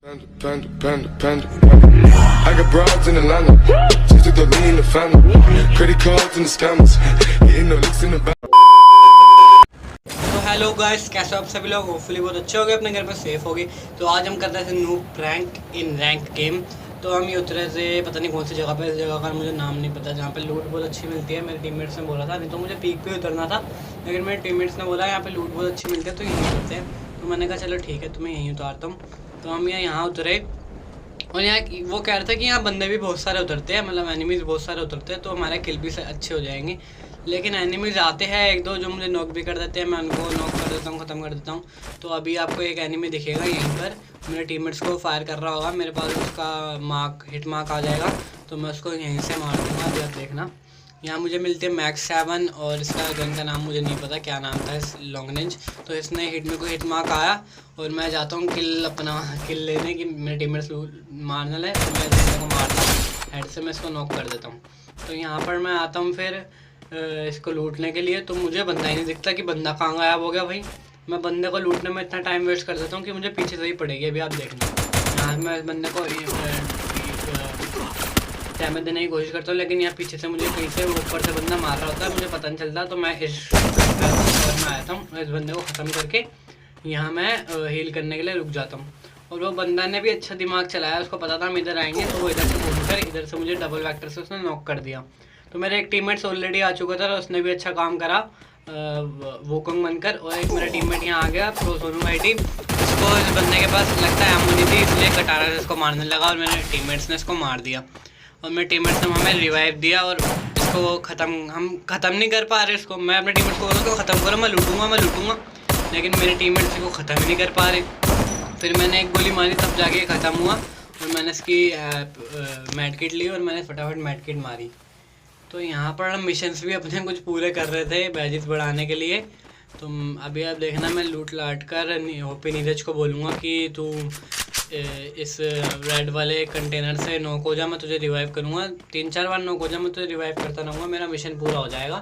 Panda. I got broads in Atlanta. Just took the lean in the family. Credit cards and the scammers. Getting no licks in the back. तो hello guys, कैसे हो आप सभी लोग? Hopefully बहुत अच्छे हो गए, अपने घर पर सेफ होगी। तो आज हम कर रहे थे noob prank in rank game. तो हम ये उतरे थे पता नहीं कौन सी जगह पे, इस जगह का मुझे नाम नहीं पता, जहाँ पे लूट बहुत अच्छी मिलती है। मेरे टीममेट्स ने बोला था, नहीं तो मुझे पीक पे उतरना था, लेकिन मेरे टीममेट्स ने बोला यहाँ पे लूट बहुत अच्छी मिलती है तो यहीं उतरते हैं। तो मैंने कहा चलो ठीक है, तुम्हें यहीं उतारता हूँ। तो हम यहाँ उतरे और यहाँ वो कह रहे थे कि यहाँ बंदे भी बहुत सारे उतरते हैं, मतलब एनिमीज़ बहुत सारे उतरते हैं, तो हमारे किल भी अच्छे हो जाएंगे। लेकिन एनिमीज़ आते हैं एक दो जो मुझे नॉक भी कर देते हैं, मैं उनको नॉक कर देता हूँ, ख़त्म कर देता हूँ। तो अभी आपको एक एनिमी दिखेगा यहीं पर, मेरे टीममेट्स को फायर कर रहा होगा, मेरे पास उसका हिट मार्क आ जाएगा, तो मैं उसको यहीं से मार दूँगा। अभी आप देखना, यहाँ मुझे मिलती है मैक्स 7 और इसका गन का नाम मुझे नहीं पता क्या नाम था, इस लॉन्ग रेंज। तो इसने मेरे को हिट मार्क आया और मैं जाता हूँ किल लेने की, मेरे टीममेट्स मारने लगे तो मैं इसको मारता हूँ हेड से, मैं इसको नॉक कर देता हूँ। तो यहाँ पर मैं आता हूँ फिर इसको लूटने के लिए, तो मुझे बंदा ही नहीं दिखता कि बंदा कहाँ गायब हो गया भाई। मैं बंदे को लूटने में इतना टाइम वेस्ट कर देता हूँ कि मुझे पीछे से ही पड़ेगी। अभी आप देखना, यहाँ मैं इस बंदे को डैमेज देने की कोशिश करता हूँ, लेकिन यहाँ पीछे से मुझे कहीं से ऊपर से बंदा मार रहा होता है, मुझे पता नहीं चलता। तो मैं इस में आता हूँ, इस बंदे को ख़त्म करके यहाँ मैं हील करने के लिए रुक जाता हूँ। और वो बंदा ने भी अच्छा दिमाग चलाया, उसको पता था हम इधर आएंगे, तो वो इधर से घूमकर इधर से मुझे डबल वैक्टर से उसने नॉक कर दिया। तो मेरे एक टीममेट्स ऑलरेडी आ चुका था और उसने भी अच्छा काम करा वोकंग बनकर, और एक मेरा टीममेट यहाँ आ गया प्रो सोनू आईटी। इसको इस बंदे के पास लगता है एमो नहीं थी, इसलिए कटारा से इसको मारने लगा और मेरे टीममेट्स ने इसको मार दिया। और मेरे टीममेट्स ने हमें रिवाइव दिया और इसको हम ख़त्म नहीं कर पा रहे इसको। मैं अपने टीममेट्स को बोल रहा हूँ ख़त्म करो, मैं लूटूंगा, लेकिन मेरे टीममेट्स को ख़त्म ही नहीं कर पा रहे। फिर मैंने एक गोली मारी, तब जाके ख़त्म हुआ और मैंने इसकी मैड किट ली और मैंने फटाफट मैड किट मारी। तो यहाँ पर हम मिशंस भी अपने कुछ पूरे कर रहे थे बैजेस बढ़ाने के लिए। तो अभी आप देखना, मैं लूट लाट कर ओपी नीरज को बोलूँगा कि तू इस रेड वाले कंटेनर से नॉक हो जा, मैं तुझे रिवाइव करूँगा। 3-4 बार नॉक हो जा, मैं तुझे रिवाइव करता रहूँगा, मेरा मिशन पूरा हो जाएगा।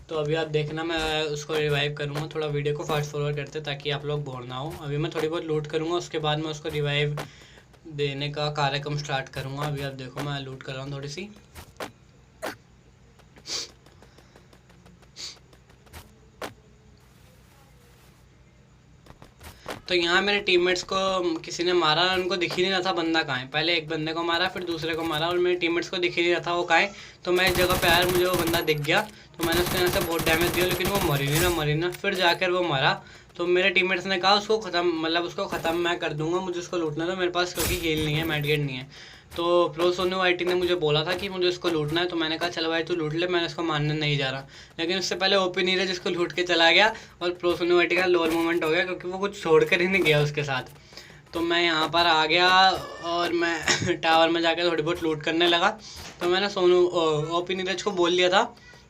तो अभी आप देखना, मैं उसको रिवाइव करूँगा। थोड़ा वीडियो को फास्ट फॉरवर्ड करते ताकि आप लोग बोर ना हो। अभी मैं थोड़ी बहुत लूट करूँगा, उसके बाद मैं उसको रिवाइव देने का कार्यक्रम स्टार्ट करूँगा। अभी आप देखो, मैं लूट कर रहा हूँ थोड़ी सी। तो यहाँ मेरे टीममेट्स को किसी ने मारा, उनको दिख ही नहीं रहा था बंदा कहाँ है। पहले एक बंदे को मारा, फिर दूसरे को मारा और मेरे टीममेट्स को दिख ही नहीं रहा था वो कहाँ है। तो मैं इस जगह पे आया, मुझे वो बंदा दिख गया, तो मैंने उसके यहाँ से बहुत डैमेज दिया, लेकिन वो मरी ना। फिर जाकर वो मरा, तो मेरे टीममेट्स ने कहा उसको ख़त्म मैं कर दूंगा, मुझे उसको लूटना था, मेरे पास क्योंकि हील नहीं है, मेडगेट नहीं है। तो प्रो सोनू आईटी ने मुझे बोला था कि मुझे उसको लूटना है, तो मैंने कहा चल भाई तू लूट ले, मैंने उसको मारने नहीं जा रहा। लेकिन उससे पहले ओपी नीरज जिसको लूट के चला गया और प्रो सोनू आईटी का लोअर मोमेंट हो गया, क्योंकि वो कुछ छोड़ कर ही नहीं गया उसके साथ। तो मैं यहाँ पर आ गया और मैं टावर में जाकर थोड़ी बहुत लूट करने लगा। तो मैंने ओपी नीरज को बोल दिया था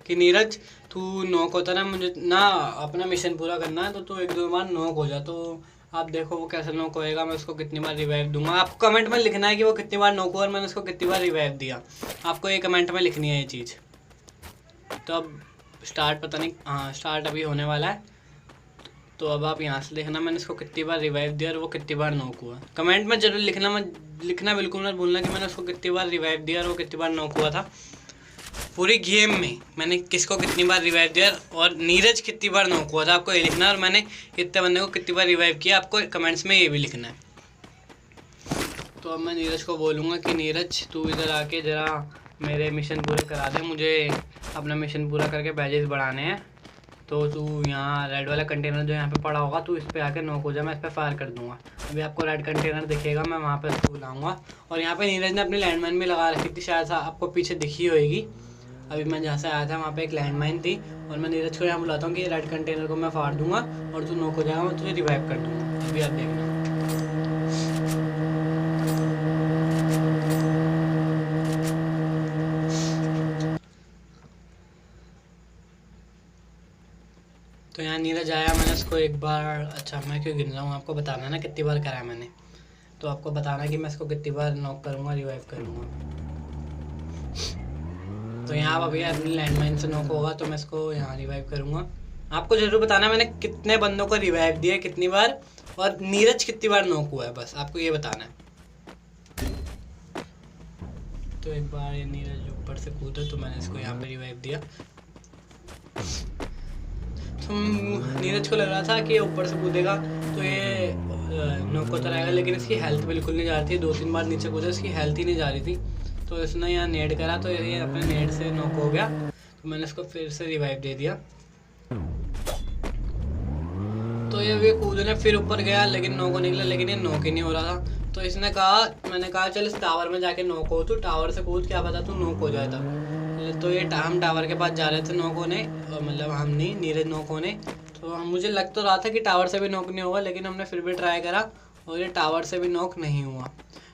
कि नीरज तू नॉक होता ना, मुझे ना अपना मिशन पूरा करना है, तो तू 1-2 बार नॉक हो जा। तो आप देखो वो कैसे नॉक होएगा, मैं उसको कितनी बार रिवाइव दूंगा। आपको कमेंट में लिखना है कि वो कितनी बार नॉक हुआ और मैंने उसको कितनी बार रिवाइव दिया, आपको ये कमेंट में लिखनी है ये चीज़। तो अब स्टार्ट पता नहीं, हाँ स्टार्ट अभी होने वाला है। तो अब आप यहाँ से देखना मैंने इसको कितनी बार रिवाइव दिया और वो कितनी बार नॉक हुआ। कमेंट में जरूर लिखना बिल्कुल मत भूलना कि मैंने उसको कितनी बार रिवाइव दिया और वो कितनी बार नॉक हुआ था। पूरी गेम में मैंने किसको कितनी बार रिवाइव दिया और नीरज कितनी बार नॉक हुआ था, आपको ये लिखना है। और मैंने कितने बंदे को कितनी बार रिवाइव किया, आपको कमेंट्स में ये भी लिखना है। तो अब मैं नीरज को बोलूँगा कि नीरज तू इधर आके ज़रा मेरे मिशन पूरे करा दे, मुझे अपना मिशन पूरा करके बैजेस बढ़ाने हैं। तो तू यहाँ रेड वाला कंटेनर जो यहाँ पे पड़ा होगा, तू इस पर आके नॉक हो जा, मैं इस पर फायर कर दूँगा। अभी आपको रेड कंटेनर दिखेगा, मैं वहाँ पर उसको बुलाऊँगा। और यहाँ पे नीरज ने अपनी लैंडमाइन भी लगा रखी थी, शायद आपको पीछे दिखी होएगी। अभी मैं जहाँ से आया था वहाँ पे एक लैंडमाइन थी, और मैं नीरज को यहाँ बुलाता हूँ कि रेड कंटेनर को मैं फाड़ दूँगा और तू नॉक हो जाएगा, मैं तुझे रिवाइव कर दूँगा। अभी आप देखना। तो यहाँ नीरज आया, मैंने उसको एक बार, अच्छा मैं क्यों गिन रहा हूँ, आपको बताना है ना कितनी बार करा है मैंने, तो आपको बताना कि मैं इसको कितनी बार नॉक करूँगा, रिवाइव करूँगा। तो यहाँ अभी अपनी लैंडमाइन से नॉक होगा, तो मैं इसको यहाँ रिवाइव करूँगा। आपको ज़रूर बताना मैंने कितने बंदों को रिवाइव दिया, कितनी बार और नीरज कितनी बार नॉक हुआ है, बस आपको ये बताना है। तो एक बार ये नीरज ऊपर से कूदा तो मैंने इसको यहाँ पे रिवाइव दिया। तो नीरज को लग रहा था कि ये ऊपर से कूदेगा तो ये नॉक होता रहेगा, लेकिन इसकी हेल्थ बिल्कुल नहीं जा रही थी। 2-3 बार नीचे कूदा, इसकी हेल्थ ही नहीं जा रही थी। तो इसने यहाँ नेड करा तो ये अपने नेड से नॉक हो गया। तो मैंने इसको फिर से रिवाइव दे दिया। तो ये कूदने फिर ऊपर गया लेकिन नॉक निकला, लेकिन ये नॉक ही नहीं हो रहा था। तो इसने कहा, मैंने कहा चल इस टावर में जाके नॉक हो, तू टावर से कूद, क्या पता तू नॉक हो जाए था। तो ये हम टावर के पास जा रहे थे नॉक होने, मतलब हम नहीं, नीरज नॉक होने। तो मुझे लग तो रहा था कि टावर से भी नॉक नहीं होगा, लेकिन हमने फिर भी ट्राई करा और ये टावर से भी नॉक नहीं हुआ।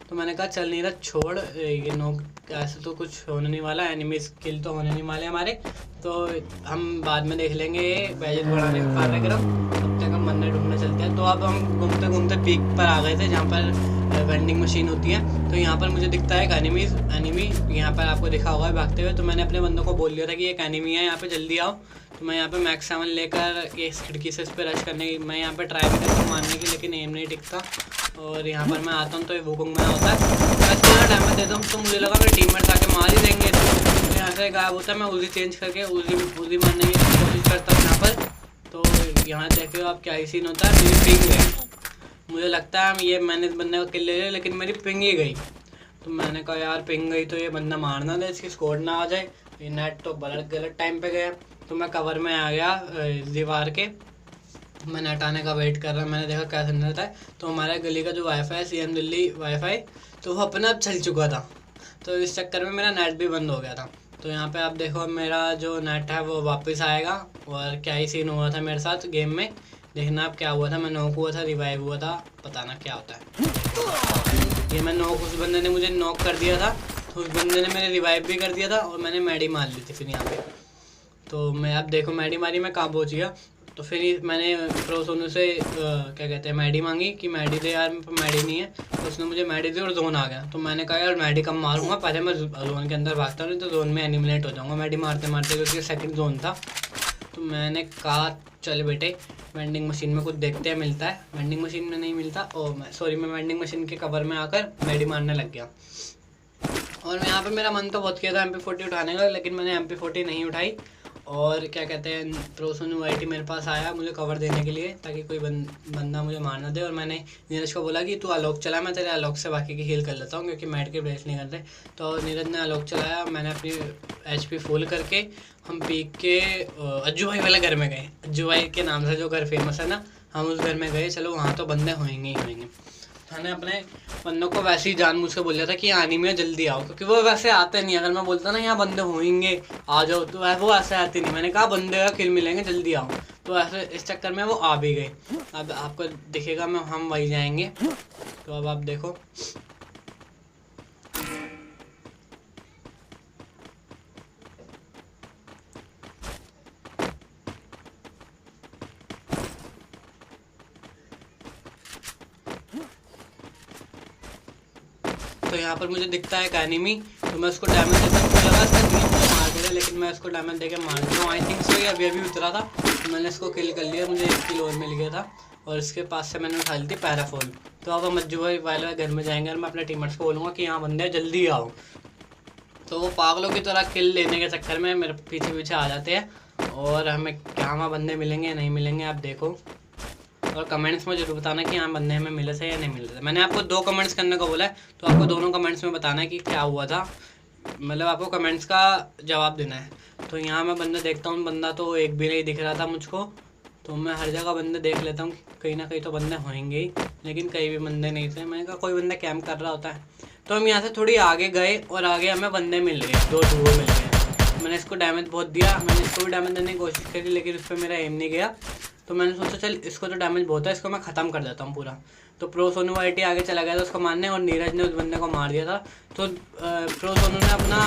तो मैंने कहा चल नीरज छोड़, ये नॉक ऐसे तो कुछ होने नहीं वाला, एनिमी स्किल तो होने नहीं वाले हमारे, तो हम बाद में देख लेंगे ये बैजेट बढ़ाने का कार्यक्रम, तब तक हम बनने ढूंढने चलते हैं। तो अब हम घूमते घूमते पीक पर आ गए थे जहाँ पर वेंडिंग मशीन होती है। तो यहाँ पर मुझे दिखता है एक एनिमी यहाँ पर आपको दिखा होगा भागते हुए। तो मैंने अपने बंदों को बोल दिया था कि एक एनिमी है, यहाँ पे जल्दी आओ। तो मैं यहाँ पे मैक्स 7 लेकर इस खिड़की से इस पर रश करने की, मैं यहाँ पे ट्राई भी करता हूँ मारने की, लेकिन एम नहीं टिकता। और यहाँ पर मैं आता हूँ तो ये वुकुंग बना होता है, मैं इसको यहाँ डैमेज देता हूँ। तो मुझे लगा मेरे टीममेट्स आके मार ही देंगे। तो यहाँ से गायब होता है, मैं उसी चेंज करके उसी मारने की कोशिश करता हूँ यहाँ पर। तो यहाँ देखिए आप क्या ही सीन होता है, मेरी पिंग गई। मुझे लगता है ये मैंने इस बंदे को किल ले लिया, लेकिन मेरी पिंग ही गई। तो मैंने कहा यार पिंग गई तो ये बंदा मारना दे, इसकी स्कोर ना आ जाए। ये नेट तो गलत टाइम पे गया। तो मैं कवर में आ गया दीवार के, मैंने हटाने का वेट कर रहा, मैंने देखा क्या सीन रहता है। तो हमारे गली का जो वाईफाई है CM दिल्ली वाईफाई, तो वो अपने आप चल चुका था। तो इस चक्कर में मेरा नेट भी बंद हो गया था। तो यहाँ पे आप देखो मेरा जो नेट है वो वापस आएगा। और क्या ही सीन हुआ था मेरे साथ गेम में, देखना आप क्या हुआ था। मैं नॉक हुआ था, रिवाइव हुआ था, पता ना क्या होता है। ये मैं नॉक, उस बंदे ने मुझे नॉक कर दिया था, तो उस बंदे ने मेरे रिवाइव भी कर दिया था और मैंने मैडी मार ली थी फिर यहाँ पे। तो मैं अब देखो मैडी मारी, मैं कहाँ पहुँच गया। तो फिर मैंने प्रो सोनू से क्या कहते हैं मैडी मांगी कि मैडी दे यार, मेरे पास मैडी नहीं है। तो उसने मुझे मैडी दी और जोन आ गया। तो मैंने कहा यार मैडी कम मारूंगा, पहले मैं जोन के अंदर भागता हूँ, नहीं तो जोन में एनिमिनेट हो जाऊँगा मैडी मारते मारते, क्योंकि सेकंड जोन था। तो मैंने कहा चल बेटे वेंडिंग मशीन में कुछ देखते हैं मिलता है। वेंडिंग मशीन में नहीं मिलता, मैं वेंडिंग मशीन के कवर में आकर मैडी मारने लग गया। और यहाँ पर मेरा मन तो बहुत किया था MP40 उठाने का, लेकिन मैंने MP40 नहीं उठाई। और क्या कहते हैं प्रो सोनू IT मेरे पास आया मुझे कवर देने के लिए, ताकि कोई बंदा मुझे मार ना दे। और मैंने नीरज को बोला कि तू आलोक चला, मैं तेरे आलोक से बाकी की हील कर लेता हूँ, क्योंकि मैट के ब्रेस नहीं करते। तो नीरज ने आलोक चलाया, मैंने अपनी HP फुल करके हम पीक के अज्जू भाई वाले घर में गए। अज्जू भाई के नाम से जो घर फेमस है ना, हम उस घर में गए। चलो वहाँ तो बंदे होंगे ही होंगे। मैंने अपने बंदों को वैसे ही जानबूझ के बोल दिया था कि यहाँ एनिमी में जल्दी आओ, क्योंकि वो वैसे आते नहीं। अगर मैं बोलता ना यहाँ बंदे होंगे आ जाओ, तो वो ऐसे आते नहीं। मैंने कहा बंदे का किल मिलेंगे जल्दी आओ, तो ऐसे इस चक्कर में वो आ भी गए। अब आपको दिखेगा हम वही जाएंगे। तो अब आप देखो तो यहाँ पर मुझे दिखता है एक एनिमी। तो मैं उसको डैमेज देता हूँ, मुझे लगा इसका मुझे मार देगा, लेकिन मैं उसको डैमेज देके मार देता हूँ। आई थिंक सो ये अभी उतरा था, तो मैंने इसको किल कर लिया, मुझे 1 किल और मिल गया था। और इसके पास से मैंने उठा ली थी पैराफोन। तो अब हम अज्जू भाई वाले घर में जाएंगे और मैं अपने टीममेट्स को बोलूँगा कि यहाँ बंदे जल्दी आओ। तो वो पागलों की तरह किल लेने के चक्कर में मेरे पीछे पीछे आ जाते हैं, और हमें क्या वहाँ बंदे मिलेंगे या नहीं मिलेंगे आप देखो। और कमेंट्स में जरूर बताना कि हाँ बंदे हमें मिले थे या नहीं मिले थे। मैंने आपको 2 कमेंट्स करने को बोला है, तो आपको दोनों कमेंट्स में बताना है कि क्या हुआ था, मतलब आपको कमेंट्स का जवाब देना है। तो यहाँ मैं बंदा देखता हूँ, बंदा तो एक भी नहीं दिख रहा था मुझको। तो मैं हर जगह बंदे देख लेता हूँ, कहीं ना कहीं तो बंदे होंगे ही, लेकिन कहीं भी बंदे नहीं थे। मैंने कहा कोई बंदा कैंप कर रहा होता है। तो हम यहाँ से थोड़ी आगे गए और आगे हमें बंदे मिल गए, 2 डुओ मिल गए। मैंने इसको डैमेज बहुत दिया, मैंने इसको भी डैमेज देने की कोशिश करी, लेकिन उस पर मेरा एम नहीं गया। तो मैंने सोचा चल इसको तो डैमेज बहुत है, इसको मैं ख़त्म कर देता हूँ पूरा। तो प्रो सोनू IT आगे चला गया था उसको मारने, और नीरज ने उस बंदे को मार दिया था। तो प्रो सोनू ने अपना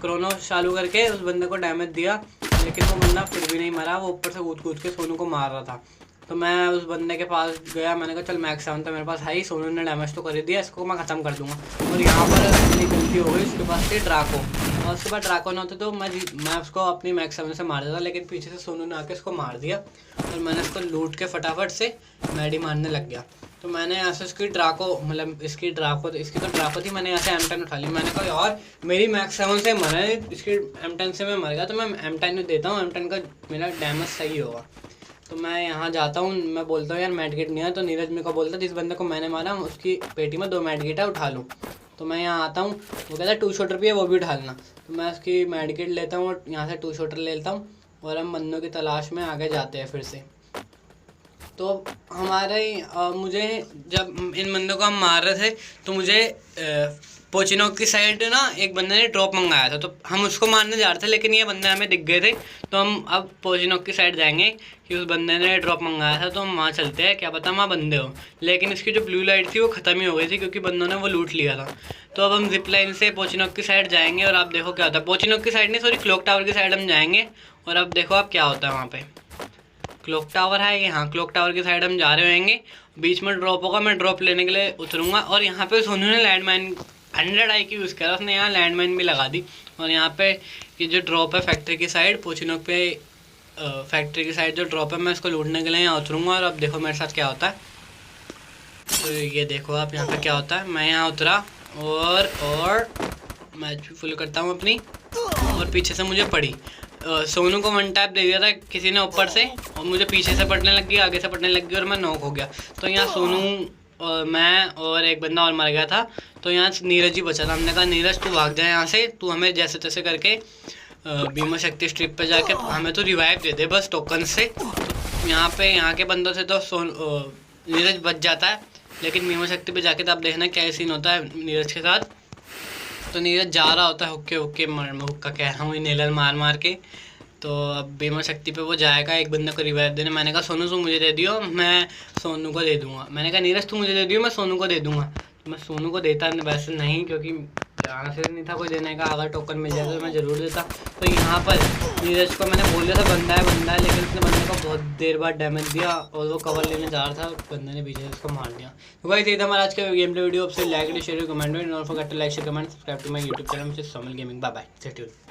क्रोनो चालू करके उस बंदे को डैमेज दिया, लेकिन वो बंदा फिर भी नहीं मरा, वो ऊपर से कूद के सोनू को मार रहा था। तो मैं उस बंदे के पास गया, मैंने कहा चल मैक्स 7 तो मेरे पास है ही, सोनू ने डैमेज तो कर दिया, इसको मैं ख़त्म कर दूँगा। और यहाँ पर मेरी गलती हो गई, उसके पास थी ड्राको। और उसके बाद ड्रैगन होते तो मैं उसको अपनी मैक्स 7 से मार देता, लेकिन पीछे से सोनू ने आके उसको मार दिया और मैंने उसको लूट के फटाफट से मैडी मारने लग गया। तो मैंने यहाँ से उसकी इसकी तो ड्राको थी, मैंने यहाँ से M10 उठा ली। मैंने कहा यार मेरी मैक्स 7 से मरा है, इसकी M10 से मैं मर गया, तो मैं M10 में देता हूँ, M10 का मेरा डैमेज सही होगा। तो मैं यहाँ जाता हूँ, मैं बोलता हूँ यार मेडकिट नहीं है, तो नीरज मेरे को बोलता है जिस बंदे को मैंने मारा उसकी पेटी में 2 मेडकिट है, उठा लूँ। तो मैं यहाँ आता हूँ, वो कहता है 2 शॉटर भी है, वो भी उठा लेना। तो मैं उसकी मेडकिट लेता हूँ और यहाँ से 2 शॉटर लेता हूँ और हम बंदों की तलाश में आगे जाते हैं फिर से। तो मुझे जब इन बंदों को हम मार रहे थे तो मुझे पोचिनोक की साइड ना एक बंदे ने ड्रॉप मंगाया था, तो हम उसको मारने जा रहे थे, लेकिन ये बंदे हमें दिख गए थे। तो हम अब पोचिनोक की साइड जाएंगे कि उस बंदे ने ड्रॉप मंगाया था, तो हम वहाँ चलते हैं, क्या पता वहाँ बंदे हो। लेकिन इसकी जो ब्लू लाइट थी वो ख़त्म ही हो गई थी क्योंकि बंदों ने वो लूट लिया था। तो अब हम जिप लाइन से पोचिनोक की साइड जाएंगे और आप देखो क्या होता है। पोचिनोक की साइड नहीं, सॉरी, क्लॉक टावर की साइड हम जाएंगे और अब देखो आप क्या होता है वहाँ पर। क्लॉक टावर है ये, हाँ, क्लॉक टावर की साइड हम जा रहे होंगे, बीच में ड्रॉप होगा, मैं ड्रॉप लेने के लिए उतरूँगा और यहाँ पे सोनू ने लैंडमाइन 100 IQ यूज़ करा, उसने यहाँ लैंडमाइन भी लगा दी। और यहाँ पे ये जो ड्रॉप है फैक्ट्री की साइड, पोचिनोक पे फैक्ट्री की साइड जो ड्रॉप है, मैं इसको लूटने के लिए यहाँ उतरूँगा और अब देखो मेरे साथ क्या होता है। तो ये देखो आप यहाँ पे क्या होता है, मैं यहाँ उतरा और मैच भी फुल करता हूँ अपनी, और पीछे से मुझे पड़ी। सोनू को 1 टैप दे दिया था किसी ने ऊपर से और मुझे पीछे से पड़ने लग गई, आगे से पड़ने लग गई और मैं नॉक हो गया। तो यहाँ सोनू और मैं और एक बंदा और मर गया था। तो यहाँ नीरज ही बचा था। हमने कहा नीरज तू भाग जाए यहाँ से, तू हमें जैसे तैसे करके बीमा शक्ति स्ट्रिप पे जाके हमें तो रिवाइव दे दे बस टोकन से। तो यहाँ के बंदों से तो नीरज बच जाता है, लेकिन बीमा शक्ति पे जाके तो आप देखना क्या सीन होता है नीरज के साथ। तो नीरज जा रहा होता है हुक्के हुक्का कह रहा हूँ, इनहेलर मार के। तो अब बीमा शक्ति पे वो जाएगा एक बंदे को रिवाइव देने। मैंने कहा सोनू तू मुझे दे दियो, मैं सोनू को दे दूंगा। मैंने कहा नीरज तू मुझे दे दियो, मैं सोनू को दे दूंगा। तो मैं सोनू को देता वैसे नहीं, क्योंकि ध्यान से नहीं था कोई देने का, अगर टोकन मिल जाए तो मैं ज़रूर देता। तो यहाँ पर नीरज को मैंने बोल दिया था बंदा है, लेकिन उसने बंदे को बहुत देर बाद डैमेज दिया और वो कवर लेने जा रहा था, बंदे ने पीछे उसको मार दिया। तो गाइस ये था हमारा आज का गेम प्ले वीडियो। आपसे लाइक शेयर कमेंट में, not forget to like share comment subscribe to my YouTube channel, which is Samal gaming. Bye bye, stay tuned.